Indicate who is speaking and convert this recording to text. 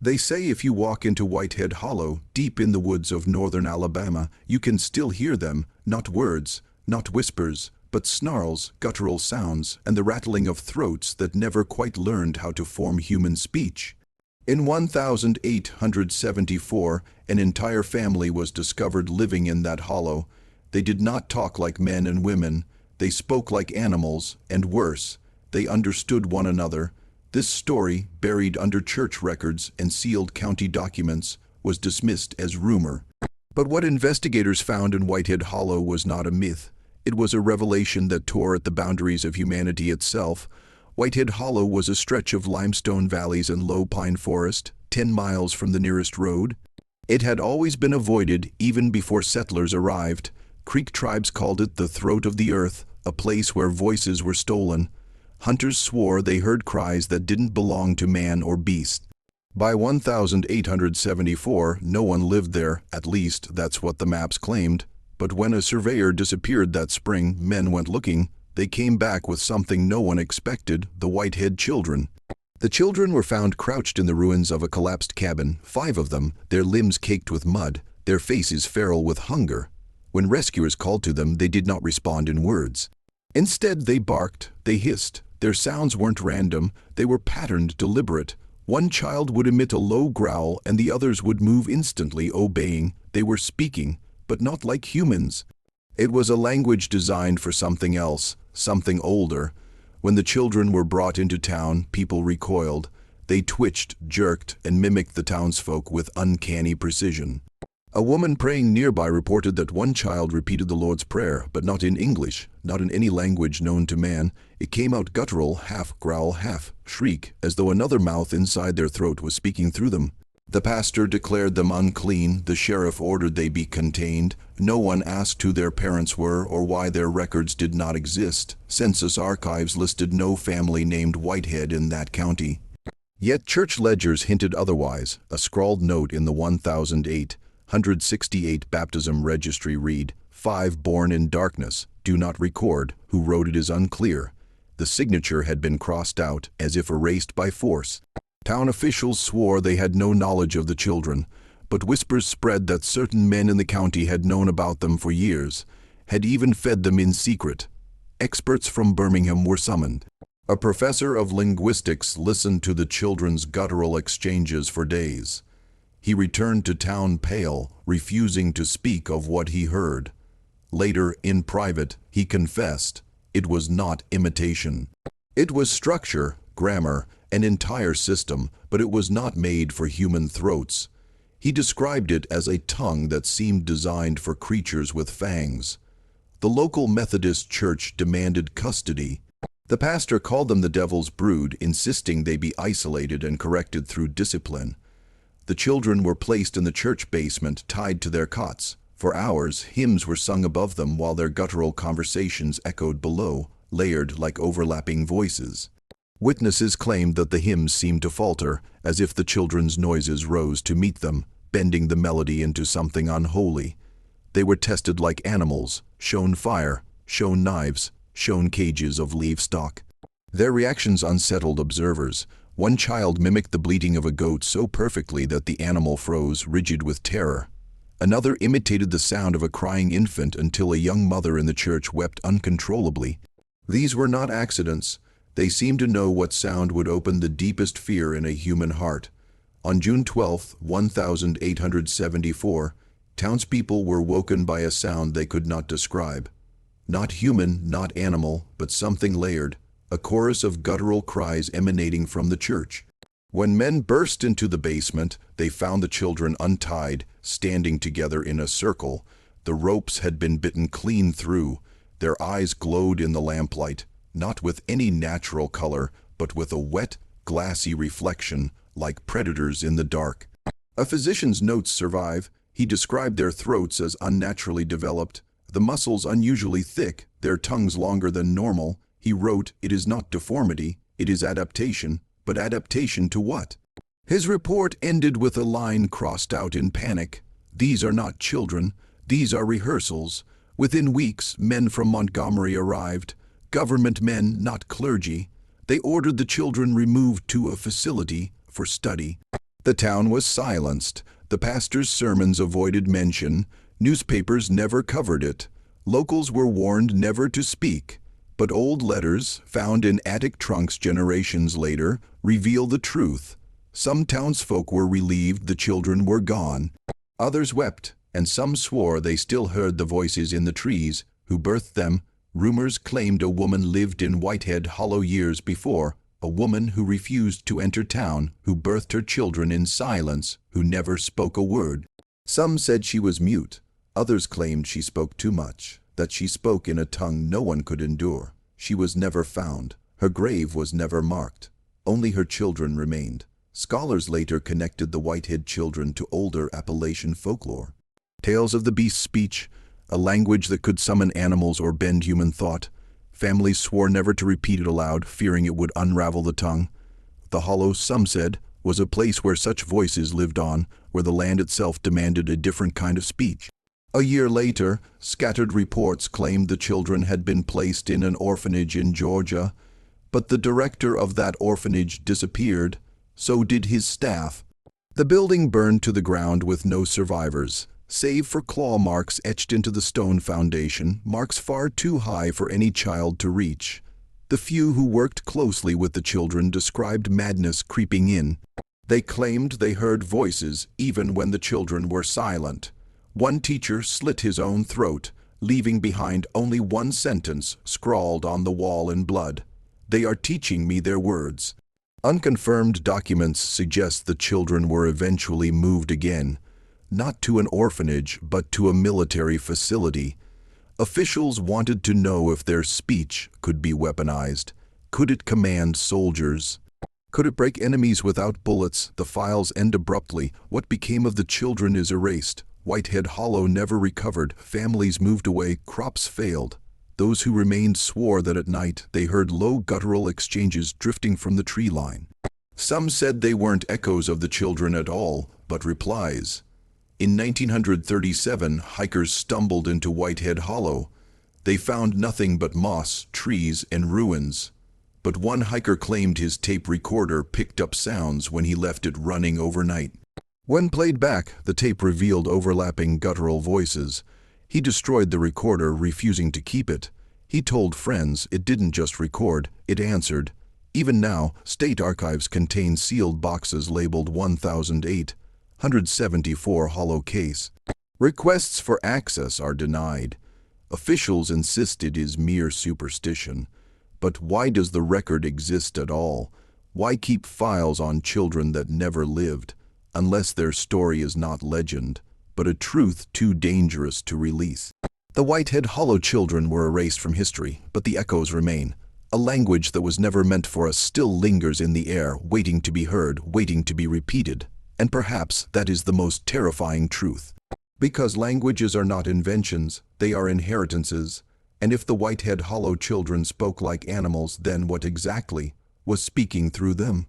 Speaker 1: They say if you walk into Whitehead Hollow, deep in the woods of northern Alabama, you can still hear them, not words, not whispers, but snarls, guttural sounds, and the rattling of throats that never quite learned how to form human speech. In 1874, an entire family was discovered living in that hollow. They did not talk like men and women. They spoke like animals, and worse, they understood one another. This story, buried under church records and sealed county documents, was dismissed as rumor. But what investigators found in Whitehead Hollow was not a myth. It was a revelation that tore at the boundaries of humanity itself. Whitehead Hollow was a stretch of limestone valleys and low pine forest, 10 miles from the nearest road. It had always been avoided even before settlers arrived. Creek tribes called it the throat of the earth, a place where voices were stolen. Hunters swore they heard cries that didn't belong to man or beast. By 1874, no one lived there, at least that's what the maps claimed. But when a surveyor disappeared that spring, men went looking. They came back with something no one expected: the Whitehead children. The children were found crouched in the ruins of a collapsed cabin, 5 of them, their limbs caked with mud, their faces feral with hunger. When rescuers called to them, they did not respond in words. Instead, they barked, they hissed. Their sounds weren't random, they were patterned, deliberate. One child would emit a low growl and the others would move instantly, obeying. They were speaking, but not like humans. It was a language designed for something else, something older. When the children were brought into town, people recoiled. They twitched, jerked, and mimicked the townsfolk with uncanny precision. A woman praying nearby reported that one child repeated the Lord's Prayer, but not in English, not in any language known to man. It came out guttural, half growl, half shriek, as though another mouth inside their throat was speaking through them. The pastor declared them unclean. The sheriff ordered they be contained. No one asked who their parents were or why their records did not exist. Census archives listed no family named Whitehead in that county. Yet church ledgers hinted otherwise. A scrawled note in the 168 baptism registry read, 5 born in darkness, do not record. Who wrote it is unclear. The signature had been crossed out, as if erased by force. Town officials swore they had no knowledge of the children, but whispers spread that certain men in the county had known about them for years, had even fed them in secret. Experts from Birmingham were summoned. A professor of linguistics listened to the children's guttural exchanges for days. He returned to town pale, refusing to speak of what he heard. Later, in private, he confessed it was not imitation. It was structure, grammar, an entire system, but it was not made for human throats. He described it as a tongue that seemed designed for creatures with fangs. The local Methodist church demanded custody. The pastor called them the devil's brood, insisting they be isolated and corrected through discipline. The children were placed in the church basement, tied to their cots. For hours, hymns were sung above them while their guttural conversations echoed below, layered like overlapping voices. Witnesses claimed that the hymns seemed to falter, as if the children's noises rose to meet them, bending the melody into something unholy. They were tested like animals, shown fire, shown knives, shown cages of livestock. Their reactions unsettled observers. One child mimicked the bleating of a goat so perfectly that the animal froze, rigid with terror. Another imitated the sound of a crying infant until a young mother in the church wept uncontrollably. These were not accidents. They seemed to know what sound would open the deepest fear in a human heart. On June 12, 1874, townspeople were woken by a sound they could not describe. Not human, not animal, but something layered, a chorus of guttural cries emanating from the church. When men burst into the basement, they found the children untied, standing together in a circle. The ropes had been bitten clean through. Their eyes glowed in the lamplight, not with any natural color, but with a wet, glassy reflection, like predators in the dark. A physician's notes survive. He described their throats as unnaturally developed, the muscles unusually thick, their tongues longer than normal. He wrote, "It is not deformity, it is adaptation." But adaptation to what? His report ended with a line crossed out in panic. "These are not children, these are rehearsals." Within weeks, men from Montgomery arrived. Government men, not clergy. They ordered the children removed to a facility for study. The town was silenced. The pastor's sermons avoided mention. Newspapers never covered it. Locals were warned never to speak. But old letters, found in attic trunks generations later, reveal the truth. Some townsfolk were relieved the children were gone. Others wept, and some swore they still heard the voices in the trees who birthed them. Rumors claimed a woman lived in Whitehead Hollow years before, a woman who refused to enter town, who birthed her children in silence, who never spoke a word. Some said she was mute. Others claimed she spoke too much, that she spoke in a tongue no one could endure. She was never found. Her grave was never marked. Only her children remained. Scholars later connected the Whitehead children to older Appalachian folklore. Tales of the beast's speech, a language that could summon animals or bend human thought. Families swore never to repeat it aloud, fearing it would unravel the tongue. The hollow, some said, was a place where such voices lived on, where the land itself demanded a different kind of speech. A year later, scattered reports claimed the children had been placed in an orphanage in Georgia, but the director of that orphanage disappeared. So did his staff. The building burned to the ground with no survivors, save for claw marks etched into the stone foundation, marks far too high for any child to reach. The few who worked closely with the children described madness creeping in. They claimed they heard voices even when the children were silent. One teacher slit his own throat, leaving behind only one sentence scrawled on the wall in blood. "They are teaching me their words." Unconfirmed documents suggest the children were eventually moved again, not to an orphanage but to a military facility. Officials wanted to know if their speech could be weaponized. Could it command soldiers? Could it break enemies without bullets? The files end abruptly. What became of the children is erased. Whitehead Hollow never recovered. Families moved away. Crops failed. Those who remained swore that at night they heard low guttural exchanges drifting from the tree line. Some said they weren't echoes of the children at all, but replies. In 1937, hikers stumbled into Whitehead Hollow. They found nothing but moss, trees, and ruins. But one hiker claimed his tape recorder picked up sounds when he left it running overnight. When played back, the tape revealed overlapping guttural voices. He destroyed the recorder, refusing to keep it. He told friends it didn't just record, it answered. Even now, state archives contain sealed boxes labeled 1008, 174 hollow case. Requests for access are denied. Officials insist it is mere superstition. But why does the record exist at all? Why keep files on children that never lived, unless their story is not legend, but a truth too dangerous to release? The Whitehead Hollow children were erased from history, but the echoes remain. A language that was never meant for us still lingers in the air, waiting to be heard, waiting to be repeated. And perhaps that is the most terrifying truth. Because languages are not inventions, they are inheritances. And if the Whitehead Hollow children spoke like animals, then what exactly was speaking through them?